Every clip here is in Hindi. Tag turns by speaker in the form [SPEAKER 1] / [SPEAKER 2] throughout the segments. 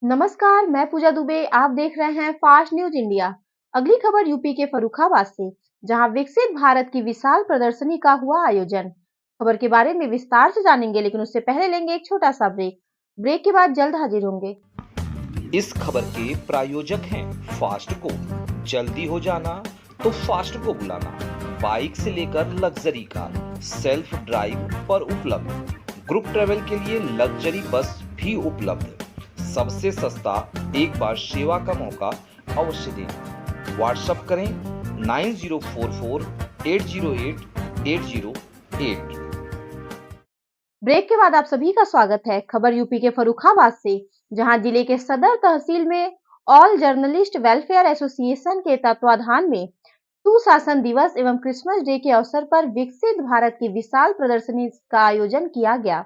[SPEAKER 1] नमस्कार, मैं पूजा दुबे। आप देख रहे हैं फास्ट न्यूज इंडिया। अगली खबर यूपी के फर्रुखाबाद से, जहां विकसित भारत की विशाल प्रदर्शनी का हुआ आयोजन। खबर के बारे में विस्तार से जानेंगे, लेकिन उससे पहले लेंगे एक छोटा सा ब्रेक। ब्रेक के बाद जल्द हाजिर होंगे।
[SPEAKER 2] इस खबर के प्रायोजक हैं फास्ट को। जल्दी हो जाना तो फास्ट को बुलाना। बाइक से लेकर लग्जरी कार, सेल्फ ड्राइव पर उपलब्ध। ग्रुप ट्रेवल के लिए लग्जरी बस भी उपलब्ध। सबसे सस्ता एक बार सेवा का मौका अवश्य दें। व्हाट्सएप करें 9044808808।
[SPEAKER 1] ब्रेक के बाद आप सभी का स्वागत है। खबर यूपी के फर्रुखाबाद से, जहां जिले के सदर तहसील में ऑल जर्नलिस्ट वेलफेयर एसोसिएशन के तत्वाधान में सुशासन दिवस एवं क्रिसमस डे के अवसर पर विकसित भारत की विशाल प्रदर्शनी का आयोजन किया गया,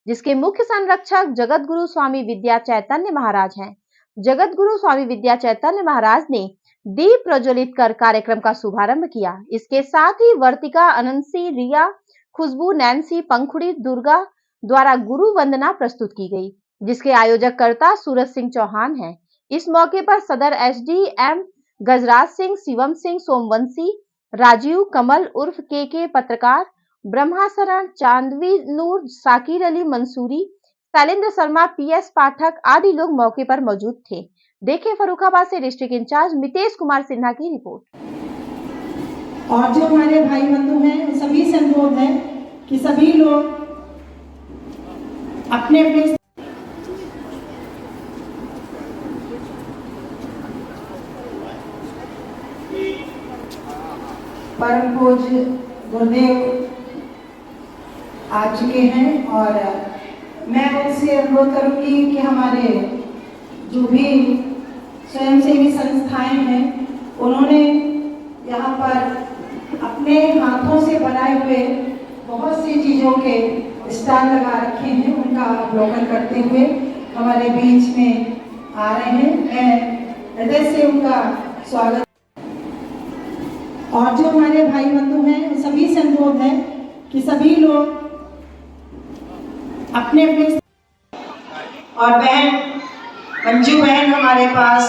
[SPEAKER 1] जिसके मुख्य संरक्षक जगत गुरु स्वामी विद्या चैतन्य महाराज हैं। जगत गुरु स्वामी विद्या चैतन्य महाराज ने दीप प्रज्वलित कर कार्यक्रम का शुभारंभ किया। इसके साथ ही वर्तिका, अनंसी, रिया, खुशबू, नैन्सी, पंखुड़ी, दुर्गा द्वारा गुरु वंदना प्रस्तुत की गई, जिसके आयोजक कर्ता सूरज सिंह चौहान हैं। इस मौके पर सदर एसडीएम गजराज सिंह, शिवम सिंह, सोमवंशी, राजीव, कमल उर्फ के पत्रकार, ब्रह्माशरण, चांदवी नूर, साकिर अली मंसूरी, शैलेंद्र शर्मा, पीएस पाठक आदि लोग मौके पर मौजूद थे। देखें फर्रुखाबाद से डिस्ट्रिक्ट इंचार्ज मितेश कुमार सिन्हा की रिपोर्ट।
[SPEAKER 3] और जो हमारे भाई बंधु हैं, सभी से अनुरोध है कि सभी लोग अपने अपने परम पूज्य गुरुदेव आ चुके हैं और मैं उनसे अनुरोध करूंगी कि हमारे जो भी स्वयंसेवी संस्थाएं हैं, उन्होंने यहाँ पर अपने हाथों से बनाए हुए बहुत सी चीज़ों के स्टॉल लगा रखे हैं, उनका अवलोकन करते हुए हमारे बीच में आ रहे हैं। मैं हृदय से उनका स्वागत। और जो हमारे भाई बंधु हैं, सभी से अनुरोध है कि सभी लोग अपने अपने और बहन मंजू बहन हमारे पास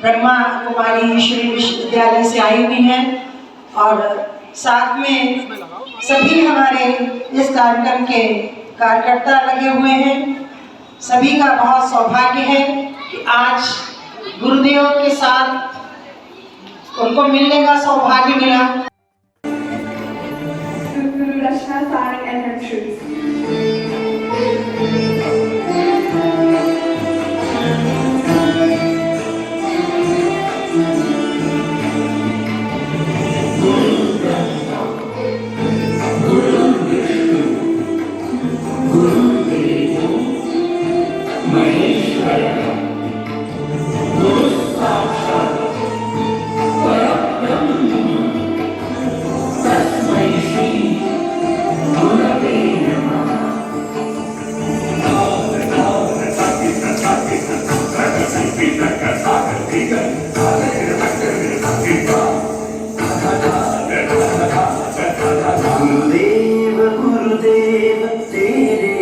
[SPEAKER 3] ब्रह्मा कुमारी श्री विश्वविद्यालय से आई हुई हैं और साथ में सभी हमारे इस कार्यक्रम के कार्यकर्ता लगे हुए हैं। सभी का बहुत सौभाग्य है कि आज गुरुदेव के साथ उनको मिलने का सौभाग्य मिला।
[SPEAKER 4] गुरुदेव तेरे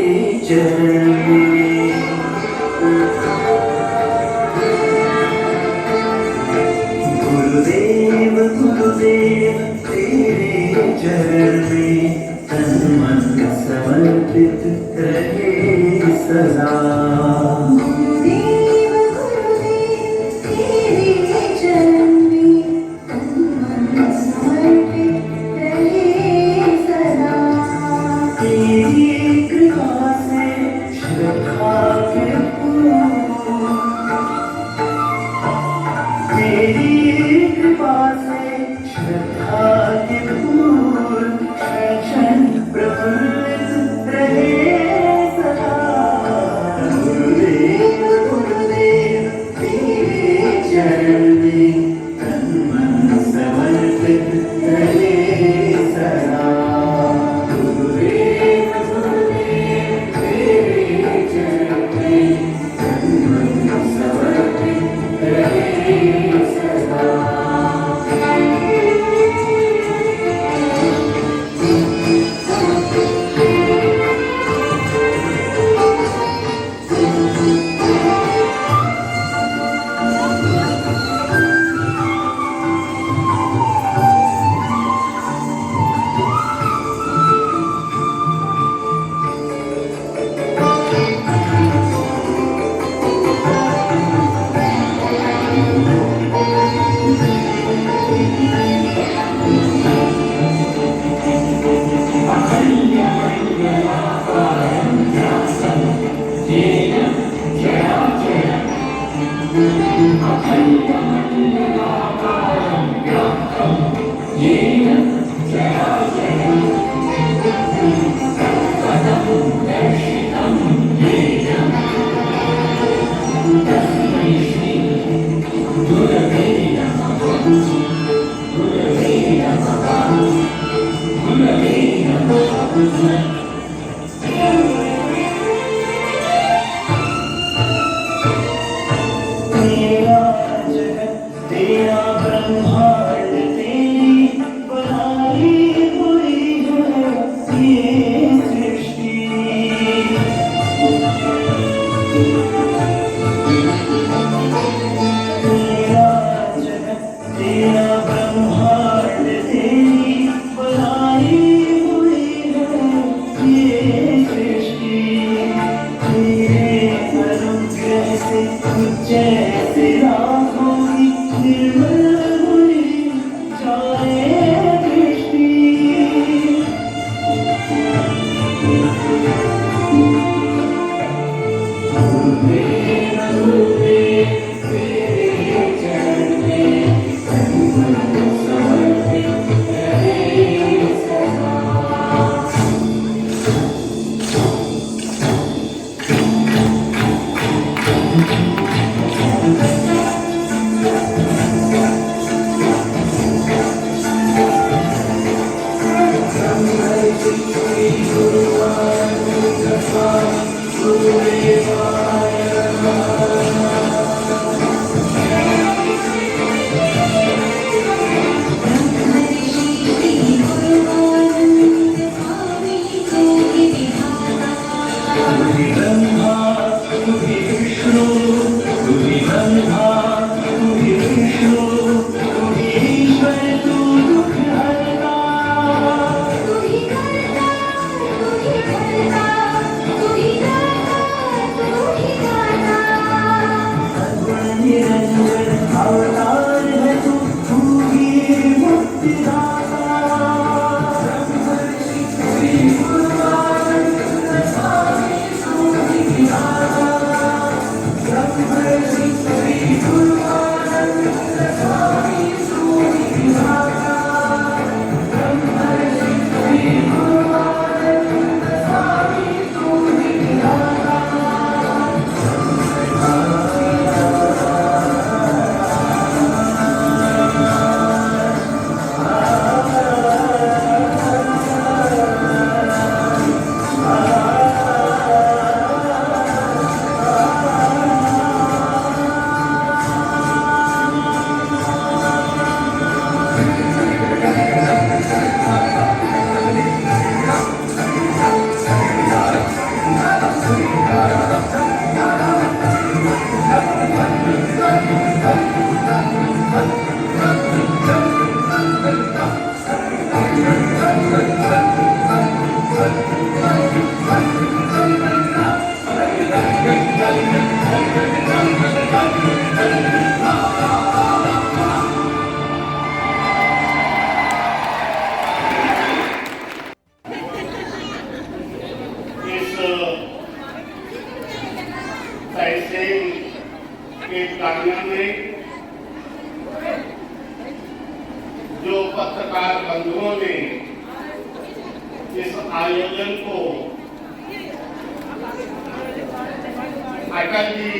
[SPEAKER 4] चरण में, गुरुदेव गुरुदेव तेरे चरण में तन मन समर्पित रहे सदा। तेरा जगत तेरा ब्रह्मांड तेरी बनाई हुई है ये सृष्टि। तेरा जगत तेरा ब्रह्मांड तेरी बनाई हुई है ये सृष्टि। तेरे अनुग्रह से जैसे राहों की निर्मल हुई जाए दृष्टि।
[SPEAKER 5] के प्रांगण में जो पत्रकार बंधुओं ने इस आयोजन को अटल जी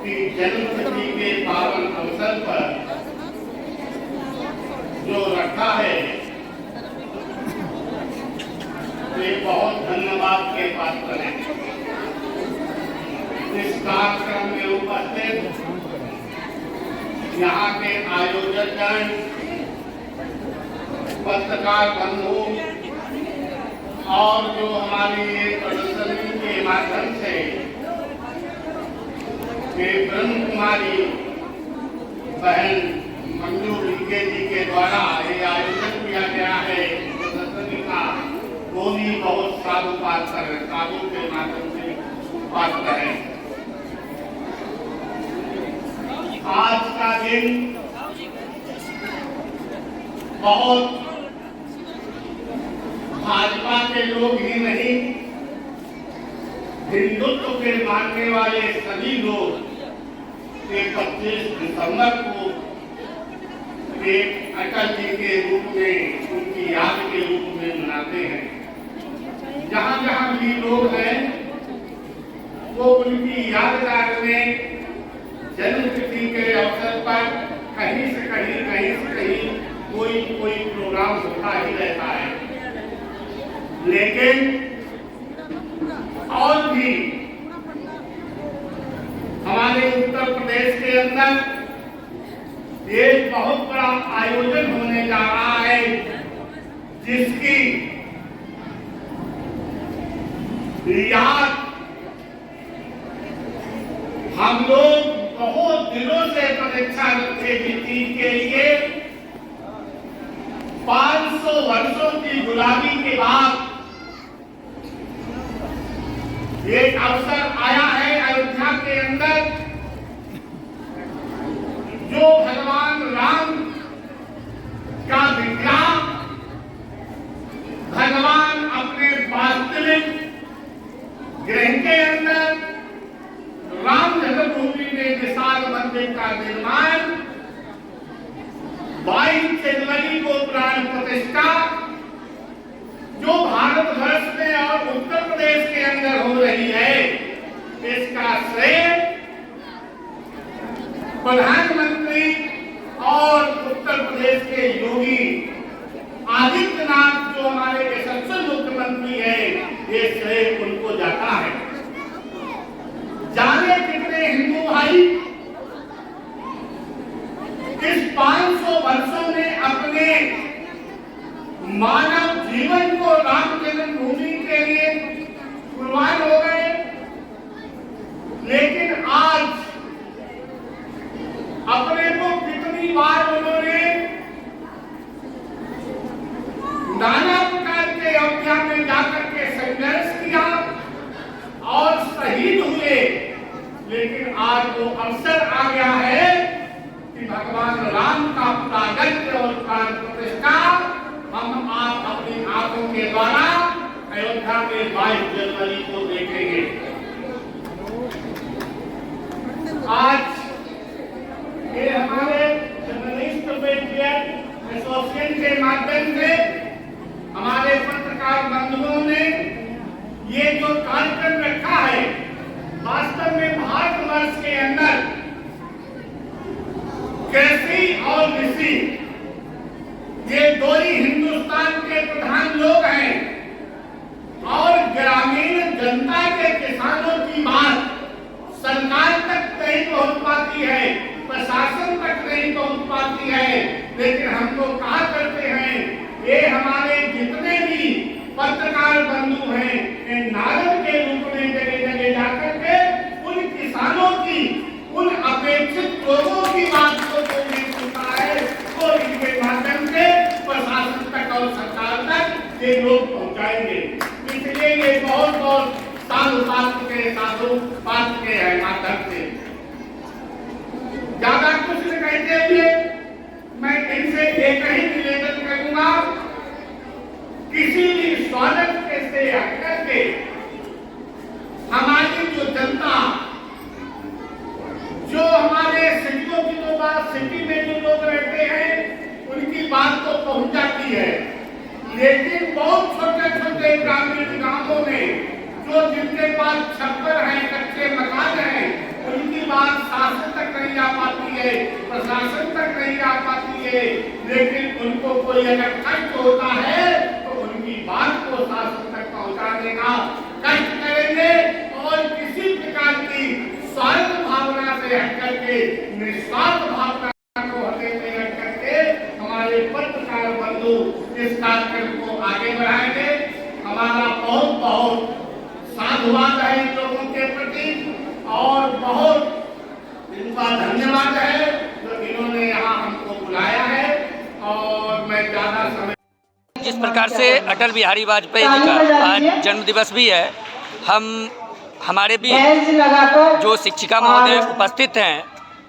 [SPEAKER 5] की जन्मतिथि के पावन अवसर पर जो रखा है, वे बहुत धन्यवाद के पात्र हैं। इस कार्यक्रम में उपस्थित यहाँ के आयोजकगण, पत्रकार बंधु और जो हमारी ये प्रदर्शनी के माध्यम से ब्रह्म कुमारी बहन मंजू लिंगे जी के द्वारा ये आयोजन किया गया है प्रदर्शनी का, वो भी बहुत साधु पात्र है, साधु के माध्यम से पात्र है। आज का दिन बहुत भाजपा के लोग ही नहीं, हिंदुत्व के मानने वाले सभी लोग कि 25 दिसंबर को एक अटल जी के रूप में, उनकी याद के रूप में मनाते हैं। जहाँ जहाँ भी लोग हैं वो उनकी यादगार में जन्मतिथि के अवसर पर कहीं से कहीं कोई प्रोग्राम होता ही रहता है। लेकिन और भी हमारे उत्तर प्रदेश के अंदर एक बहुत बड़ा आयोजन होने जा रहा है, जिसकी याद हम लोग बहुत दिनों से प्रतीक्षा रखे इस चीज के लिए। 500 वर्षों की गुलामी के बाद एक अवसर आया है अयोध्या के अंदर, जो भगवान राम का विग्रह भगवान अपने वास्तविक गृह के अंदर राम जन्मभूमि में विशाल मंदिर का निर्माण, 22 जनवरी को प्राण प्रतिष्ठा, जो भारतवर्ष में और उत्तर प्रदेश के अंदर हो रही है, इसका श्रेय प्रधानमंत्री और उत्तर प्रदेश के योगी आदित्यनाथ, जो हमारे यशस्वी मुख्यमंत्री है, ये श्रेय उनको जाता है। जाने कितने हिंदू भाई इस 500 वर्षों में अपने मानव जीवन को राम जन्मभूमि के लिए कुर्बान हो गए। लेकिन आज अपने को कितनी बार उन्होंने नाना प्रकार के अयोध्या में जाकर के संघर्ष किया और शहीद हुए, लेकिन आज वो अवसर आ गया है कि भगवान राम का प्रागट्य और प्राण प्रतिष्ठा हम आप अपनी आंखों के द्वारा अयोध्या में 22 जनवरी को देखेंगे। आज ये हमारे जर्नलिस्ट वेलफेयर एसोसिएशन के माध्यम से हमारे पत्रकार बंधुओं ने ये जो कार्यक्रम रखा है, वास्तव में भारतवर्ष के अंदर कृषि और कृषि ये दो ही हिंदुस्तान के प्रधान लोग हैं, और ग्रामीण जनता के किसानों की बात सरकार तक नहीं पहुंच पाती है, प्रशासन तक नहीं पहुंच पाती है। लेकिन हम लोग कहा करते हैं, ये हमारे जितने भी पत्रकार बंधु हैं, नारद के रूप में जगह जगह जाकर के उन किसानों की, उन अपेक्षित लोगों की बात को जो नहीं सुनता है, वो इनके माध्यम से प्रशासन तक और सरकार तक ये लोग पहुंचाएंगे। इसलिए ये बहुत बहुत साधु पात्र के माध्यम से ज्यादा कुछ नहीं कहते हुए मैं इनसे एक ही निवेदन करूंगा, किसी भी स्वागत के से हटकर के हमारी जो जनता, जो हमारे सिटियों की जो बात, सिटी में जो लोग रहते हैं उनकी बात तो पहुंच जाती है, लेकिन बहुत छोटे छोटे ग्रामीण गांवों में जो जिनके पास छप्पर है, कच्चे मकान है, उनकी बात शासन तक नहीं आ पाती है, प्रशासन तक नहीं आ पाती है। लेकिन उनको कोई अगर कष्ट होता है तो उनकी बात को शासन तक पहुंचाने का कष्ट करेंगे, और किसी प्रकार की स्वार्थ भावना से हट करके निस्वार्थ भावना को हृदय में रख करके हमारे पत्रकार बंधु इस कार्यक्रम को आगे बढ़ाएंगे। हमारा बहुत बहुत साधुवाद है इन लोगों के प्रति, और बहुत इनका धन्यवाद है जो इन्होंने यहाँ हमको बुलाया है। और मैं ज्यादा समय,
[SPEAKER 6] जिस प्रकार से अटल बिहारी वाजपेयी जी का आज जन्म दिवस भी है, हमारे भी जो शिक्षिका महोदय उपस्थित हैं,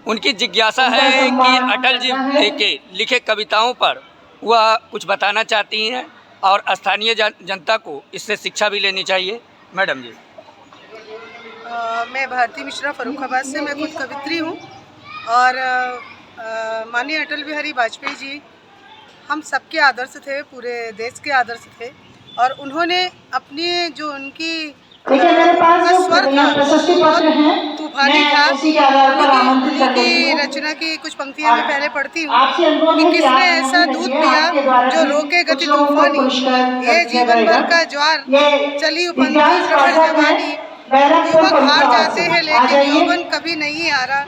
[SPEAKER 6] उनकी जिज्ञासा है कि अटल जी के लिखे कविताओं पर वह कुछ बताना चाहती हैं और स्थानीय जनता को इससे शिक्षा भी लेनी चाहिए। मैडम जी।
[SPEAKER 7] मैं भारती मिश्रा फर्रुखाबाद से, मैं खुद कवित्री हूँ और माननीय अटल बिहारी वाजपेयी जी हम सबके आदर्श थे, पूरे देश के आदर्श थे। और उन्होंने अपनी जो उनकी
[SPEAKER 3] देखिए मेरे पास जो
[SPEAKER 7] स्वर था
[SPEAKER 3] प्रशस्ति पत्र हैं,
[SPEAKER 7] तूफानी
[SPEAKER 3] मैं
[SPEAKER 7] था।
[SPEAKER 3] उसी के आधार पर आमंत्रित कर देती
[SPEAKER 7] उनकी
[SPEAKER 3] हूँ।
[SPEAKER 7] रचना की कुछ पंक्तियां मैं पहले पढ़ती हूँ
[SPEAKER 3] आपसे अनुरोध
[SPEAKER 7] कि
[SPEAKER 3] है कि आप
[SPEAKER 7] किसने ऐसा दूध पिया जो रोके गति तूफानी, ये जीवन भर का ज्वार चली उपंथी प्रखर जवानी, युवक हार जाते हैं लेकिन यौवन कभी नहीं हारा,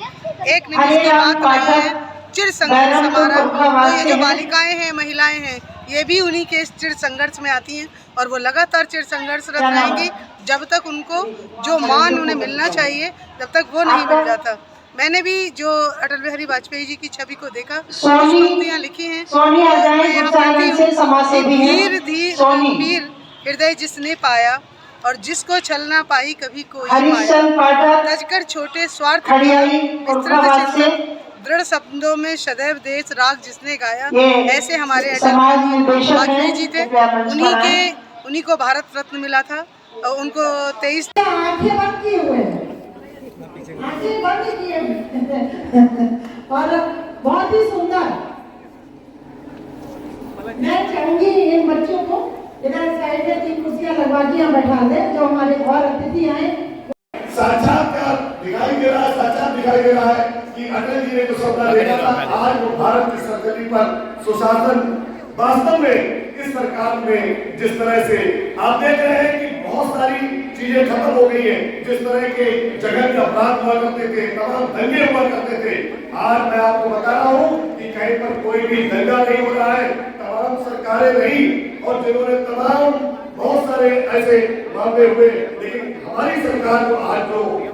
[SPEAKER 7] एक निमिष की बात नहीं है चिर संघर्ष हमारा। तो ये जो बालिकाएं हैं, महिलाएं हैं, ये भी उन्हीं के चिर संघर्ष में आती हैं और वो लगातार चिर संघर्षरत रहेंगी जब तक उनको जो मान उन्हें मिलना चाहिए जब तक वो नहीं मिल जाता। मैंने भी जो अटल बिहारी वाजपेयी जी की छवि को देखा, कुछ पंक्तियां लिखी हैं। धीर हृदय जिसने पाया और जिसको छल ना पाई कभी कोई पाया, तजकर छोटे स्वार्थ विस्तृत चिंतन, दृढ़ शब्दों में सदैव देश राग जिसने गाया, ऐसे हमारे अटल बिहारी वाजपेयी जी थे। उन्हीं को भारत रत्न मिला था और उनको 23
[SPEAKER 3] आंखें बंद किए हुए हैं, आंखें बंद किए और बहुत ही सुंदर। मैं चाहूंगी इन बच्चों को इधर साइड में 3 कुर्सियां लगवा के यहाँ बैठा दें, जो हमारे और अतिथि आए।
[SPEAKER 8] साक्षात्कार दिखाई दे रहा है, साक्षात दिखाई दे रहा है कि अटल जी ने जो सपना देखा था, आज वो भारत की सरजमी पर सुशासन वास्तव में इस सरकार में जिस तरह से आप देख रहे हैं कि बहुत सारी चीजें खत्म हो गई है। जिस तरह के जगह के अपराध हुआ करते थे, तमाम दंगे हुआ करते थे, आज मैं आपको बता रहा हूँ कि कहीं पर कोई भी दंगा नहीं हो रहा है। तमाम सरकारें रही और जिन्होंने तमाम बहुत सारे ऐसे मामले हुए, लेकिन हमारी सरकार को आज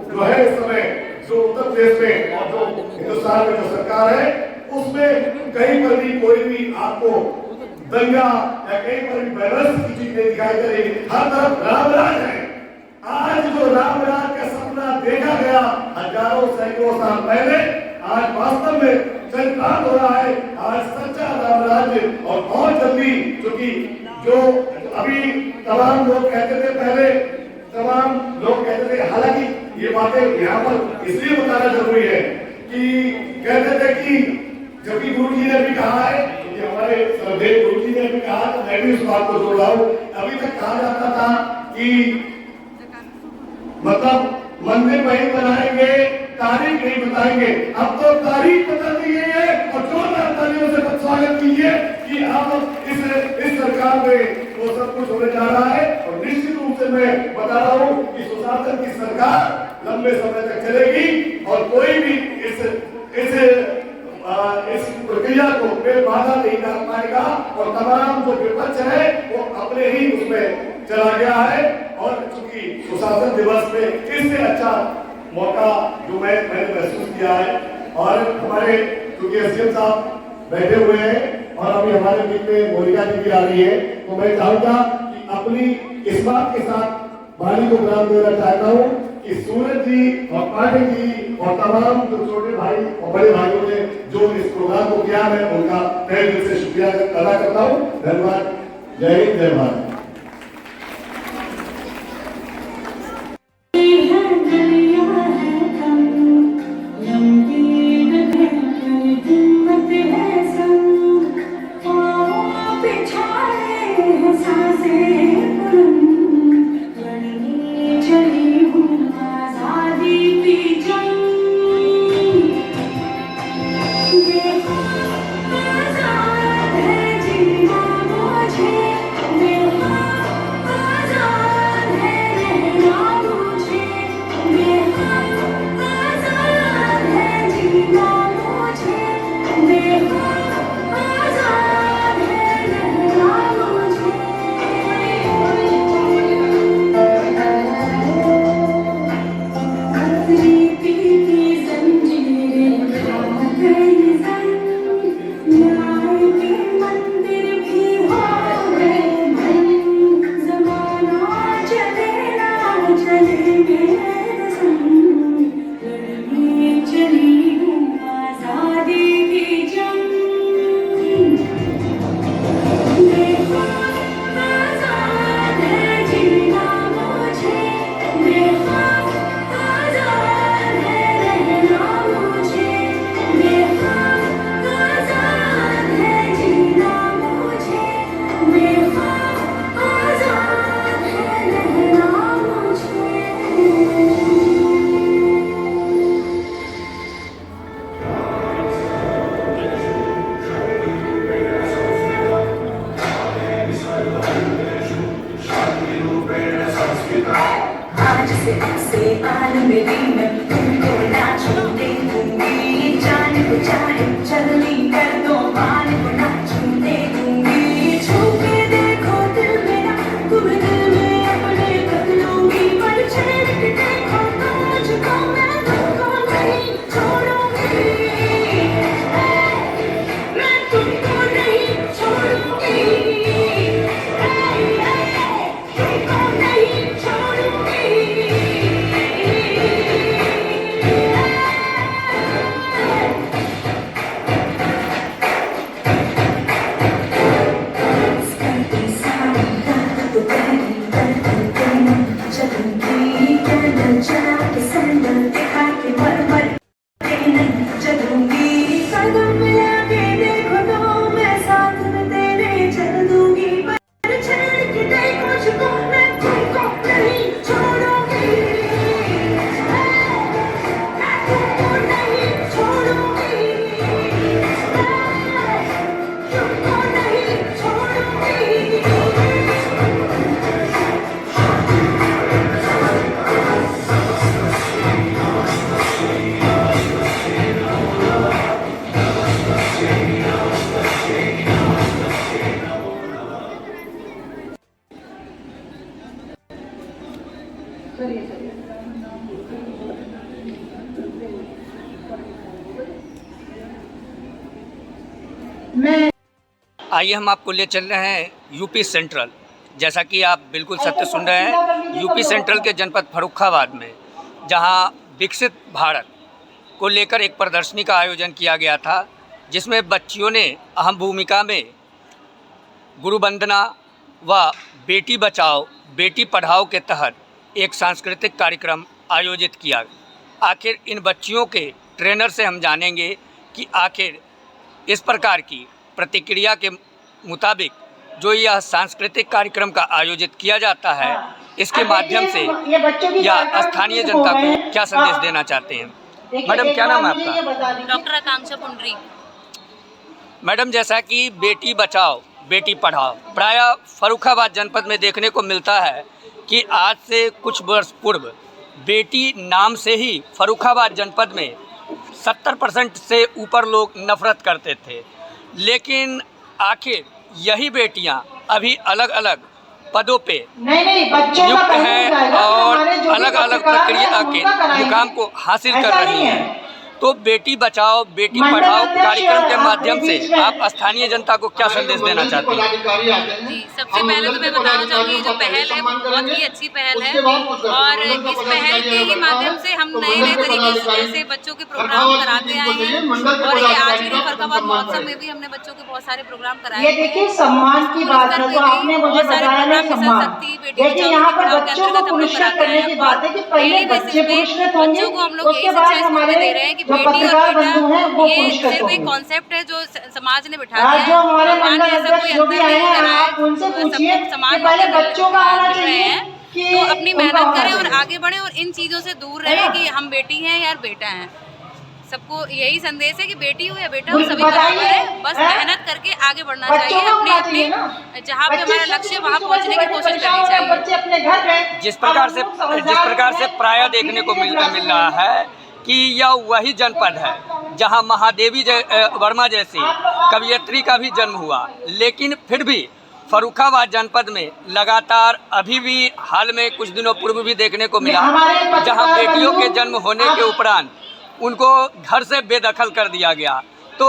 [SPEAKER 8] जो है इस समय जो उत्तर प्रदेश में और जो हिंदुस्तान में जो सरकार है, उसमें कहीं पर भी कोई भी आपको दंगा या कहीं पर भी वायरस की चीज नहीं दिखाई दे रही। हर तरफ रामराज है। आज जो रामराज का सपना देखा गया हजारों सैकड़ों साल पहले, आज वास्तव में चरितार्थ हो रहा है। आज सच्चा रामराज और बहुत जल्दी, क्योंकि जो अभी तमाम लोग कहते थे, पहले तमाम लोग कहते थे, हालांकि ये बातें यहाँ पर इसलिए बताना जरूरी है कि कहते थे कि जबकि गुरु जी ने भी कहा है, हमारे श्रद्धेय गुरु जी ने भी कहा, तो मैं भी उस बात को जोड़ रहा हूँ। अभी तक कहा जाता था कि मतलब मंदिर वही बनाएंगे, तारीख नहीं बताएंगे। अब तो तारीख बता दी गई है और जोरदार तालियों से स्वागत कीजिए कि अब इस सरकार में वो सब कुछ होने जा रहा है। और निश्चित रूप से मैं बता रहा हूँ कि सुशासन की सरकार लंबे समय तक चलेगी और कोई भी इस प्रक्रिया को बाधा नहीं डाल पाएगा। और तमाम जो विपक्ष है वो अपने ही उसमें चला गया है। और चूंकि सुशासन दिवस में इससे अच्छा मौका जो मैंने महसूस किया है, और हमारे चूंकि एसडीएम साहब बैठे हुए हैं और अभी हमारे बीच में मोनिका जी भी आ रही है, तो मैं चाहूंगा कि अपनी इस बात के साथ वाणी को विराम देना चाहता हूँ कि सूरज जी और पाठक जी और तमाम जो छोटे भाई और बड़े भाइयों ने जो इस प्रोग्राम को किया, मैं उनका तहे दिल से शुक्रिया अदा करता हूँ। धन्यवाद। जय हिंद, जय भारत।
[SPEAKER 9] देखो आजाद है जीना मुझे, देखो
[SPEAKER 6] आइए हम आपको ले चल रहे हैं यूपी सेंट्रल। जैसा कि आप बिल्कुल सत्य सुन रहे हैं, यूपी सेंट्रल के जनपद फर्रुखाबाद में, जहां विकसित भारत को लेकर एक प्रदर्शनी का आयोजन किया गया था, जिसमें बच्चियों ने अहम भूमिका में गुरु वंदना व बेटी बचाओ बेटी पढ़ाओ के तहत एक सांस्कृतिक कार्यक्रम आयोजित किया। आखिर इन बच्चियों के ट्रेनर से हम जानेंगे कि आखिर इस प्रकार की प्रतिक्रिया के मुताबिक जो यह सांस्कृतिक कार्यक्रम का आयोजित किया जाता है, इसके माध्यम से या स्थानीय जनता को क्या संदेश देना चाहते हैं। मैडम, क्या नाम है आपका?
[SPEAKER 9] डॉक्टर आकांक्षा पुंडरी।
[SPEAKER 6] मैडम, जैसा कि बेटी बचाओ बेटी पढ़ाओ प्रायः फर्रुखाबाद जनपद में देखने को मिलता है कि आज से कुछ वर्ष पूर्व बेटी नाम से ही फर्रुखाबाद जनपद में 70% से ऊपर लोग नफरत करते थे, लेकिन आखिर यही बेटियां अभी अलग अलग पदों पे नियुक्त हैं और अलग अलग प्रक्रिया के मुकाम को हासिल कर रही हैं। तो बेटी बचाओ बेटी पढ़ाओ कार्यक्रम के माध्यम से आप स्थानीय जनता को क्या संदेश देना चाहती हैं?
[SPEAKER 9] जी, सबसे पहले तो मैं बताना चाहूँगी, जो पहल है वो बहुत ही अच्छी पहल है और इस पहल के ही माध्यम से हम नए नए तरीके से बच्चों के प्रोग्राम कराते आए हैं। और ये आज के फर्रुखाबाद महोत्सव में भी हमने बच्चों के बहुत सारे प्रोग्राम कराए।
[SPEAKER 3] ये देखिए सम्मान की बात है, तो आपने मुझे बताया ना सम्मान। देखिए यहाँ पर बच्चों को पुरस्कृत करने की बात है कि पहले बच्चे पुरस्कृत होंगे, उसके बाद हमारे जो पत्रकार बंधु हैं वो पुरस्कृत होंगे।
[SPEAKER 9] एक कॉन्सेप्ट है जो समाज ने बिठा दिया है।
[SPEAKER 3] जो हमारे मंडल अध्यक्ष जो भी आए हैं, आप उनसे पूछिए कि पहले बच्चों का होना चाहिए कि
[SPEAKER 9] तो अपनी मेहनत करें और आगे बढ़े और इन चीज़ों से दूर रहें कि हम बेटी हैं या बेटा हैं। सबको यही संदेश है कि बेटी हो या बेटा हो सभी बराबर है, बस मेहनत करके आगे बढ़ना चाहिए। अपने जहाँ पे हमारा लक्ष्य वहाँ पहुँचने की कोशिश करनी चाहिए।
[SPEAKER 6] जिस प्रकार से प्रायः देखने को मिल रहा है कि यह वही जनपद है जहां महादेवी वर्मा जैसी कवयित्री का भी जन्म हुआ, लेकिन फिर भी फर्रुखाबाद जनपद में लगातार अभी भी हाल में कुछ दिनों पूर्व भी देखने को मिला जहां बेटियों के जन्म होने के उपरांत उनको घर से बेदखल कर दिया गया। तो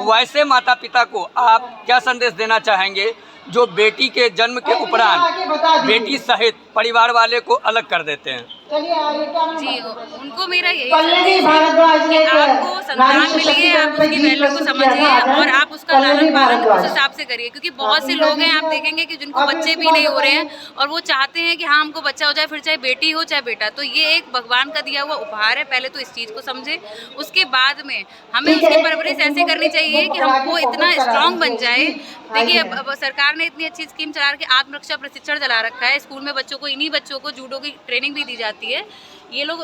[SPEAKER 6] वैसे माता पिता को आप क्या संदेश देना चाहेंगे जो बेटी के जन्म के उपरांत बेटी सहित परिवार वाले को अलग कर देते हैं?
[SPEAKER 9] जी, उनको मेरा यही संदेश है कि आपको संतान मिली है, आप उसकी वैल्यू को समझिए और आप उसका लालन पालन उस हिसाब से करिए। क्योंकि बहुत से लोग हैं, आप देखेंगे कि जिनको बच्चे भी नहीं हो रहे हैं और वो चाहते हैं कि हाँ हमको बच्चा हो जाए, फिर चाहे बेटी हो चाहे बेटा। तो ये एक भगवान का दिया हुआ उपहार है, पहले तो इस चीज़ को समझे, उसके बाद में हमें उसकी परवरिश ऐसे करनी चाहिए कि हमको इतना स्ट्रांग बन जाए। देखिए अब सरकार ने इतनी अच्छी स्कीम चला के आत्मरक्षा प्रशिक्षण चला रखा है, स्कूल में बच्चों को, इन्हीं बच्चों को जूडो की ट्रेनिंग भी दी जाती है। ये लोग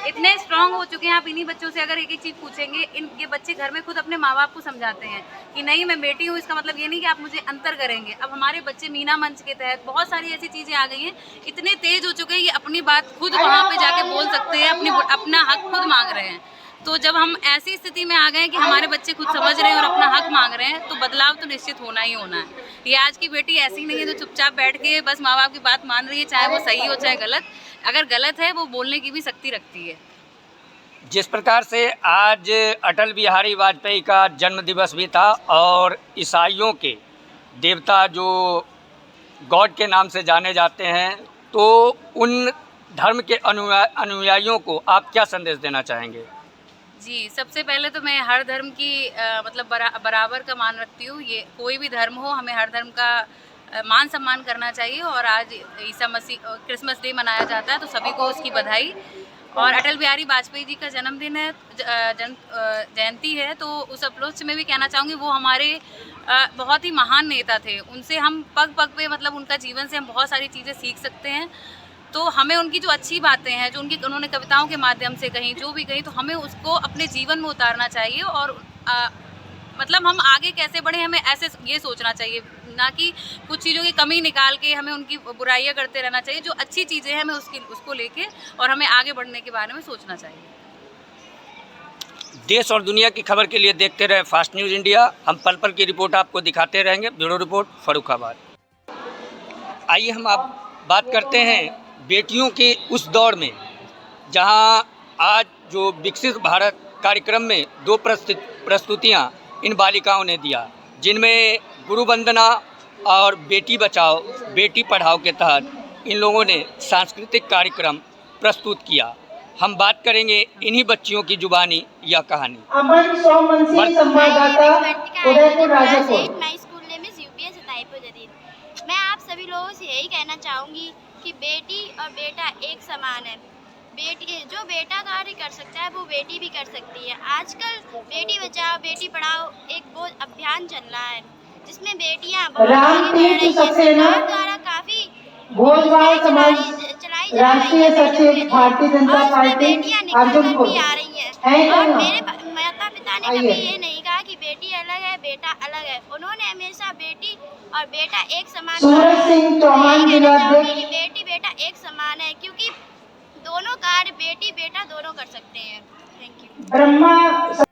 [SPEAKER 9] इतने स्ट्रांग हो चुके हैं, आप इन्हीं बच्चों से अगर एक एक चीज़ पूछेंगे, ये बच्चे घर में खुद अपने माँ बाप को समझाते हैं कि नहीं मैं बेटी हूँ, इसका मतलब ये नहीं कि आप मुझे अंतर करेंगे। अब हमारे बच्चे मीना मंच के तहत बहुत सारी ऐसी चीज़ें आ गई हैं, इतने तेज हो चुके हैं कि अपनी बात खुद वहाँ पे जाके बोल सकते हैं, अपना हक खुद मांग रहे हैं। तो जब हम ऐसी स्थिति में आ गए कि हमारे बच्चे खुद समझ रहे हैं और अपना हक मांग रहे हैं, तो बदलाव तो निश्चित होना ही होना है। ये आज की बेटी ऐसी नहीं है जो चुपचाप बैठ के बस माँ बाप की बात मान रही है, चाहे वो सही हो चाहे गलत। अगर गलत है वो बोलने की भी शक्ति रखती है।
[SPEAKER 6] जिस प्रकार से आज अटल बिहारी वाजपेयी का जन्म दिवस भी था और ईसाइयों के देवता जो गॉड के नाम से जाने जाते हैं, तो उन धर्म के अनुयायियों को आप क्या संदेश देना चाहेंगे?
[SPEAKER 9] जी, सबसे पहले तो मैं हर धर्म की मतलब बराबर का मान रखती हूँ। ये कोई भी धर्म हो, हमें हर धर्म का मान सम्मान करना चाहिए। और आज ईसा मसीह क्रिसमस डे मनाया जाता है, तो सभी को उसकी बधाई। और अटल बिहारी वाजपेयी जी का जन्मदिन है, जयंती है, तो उस उपलक्ष्य में भी कहना चाहूँगी वो हमारे बहुत ही महान नेता थे। उनसे हम पग पग पे मतलब उनका जीवन से हम बहुत सारी चीज़ें सीख सकते हैं। तो हमें उनकी जो अच्छी बातें हैं, जो उन्होंने कविताओं के माध्यम से कहीं, जो भी कहीं, तो हमें उसको अपने जीवन में उतारना चाहिए। और मतलब हम आगे कैसे बढ़े, हमें ऐसे ये सोचना चाहिए, ना कि कुछ चीज़ों की कमी निकाल के हमें उनकी बुराइयां करते रहना चाहिए। जो अच्छी चीज़ें हैं हमें उसको लेके और हमें आगे बढ़ने के बारे में सोचना चाहिए।
[SPEAKER 6] देश और दुनिया की खबर के लिए देखते रहे फास्ट न्यूज़ इंडिया। हम पल पल की रिपोर्ट आपको दिखाते रहेंगे। Bureau report, Farrukhabad. आइए हम आप बात करते हैं बेटियों के उस दौड़ में जहां आज जो विकसित भारत कार्यक्रम में 2 प्रस्तुतियां इन बालिकाओं ने दिया, जिनमें गुरु वंदना और बेटी बचाओ बेटी पढ़ाओ के तहत इन लोगों ने सांस्कृतिक कार्यक्रम प्रस्तुत किया। हम बात करेंगे इन्हीं बच्चियों की जुबानी या कहानी।
[SPEAKER 3] अमन सोमवंशी संवाददाता, उदयपुर राजापुर।
[SPEAKER 10] मैं आप सभी लोगों से यही कहना चाहूँगी कि बेटी और बेटा एक समान है। जो बेटा कार्य कर सकता है वो बेटी भी कर सकती है। आजकल बेटी बचाओ बेटी पढ़ाओ एक वो अभियान चल रहा है, जिसमें बेटियां बहुत आगे बढ़ रही हैं। सरकार द्वारा काफी
[SPEAKER 3] भोजवाल समाज
[SPEAKER 10] चलाई जा रही
[SPEAKER 3] राष्ट्रीय सचिव भारतीय जनता पार्टी
[SPEAKER 10] बेटियां निकल कर भी आ रही हैं। और मेरे माता पिता ने कभी ये नहीं कहा कि बेटी अलग है बेटा अलग है। उन्होंने हमेशा बेटी और बेटा एक समान,
[SPEAKER 3] सूरज सिंह चौहान जिलाध्यक्ष,
[SPEAKER 10] बेटी बेटा एक समान है, क्योंकि दोनों कार्य बेटी बेटा दोनों कर सकते हैं। Thank you.
[SPEAKER 3] ब्रह्मा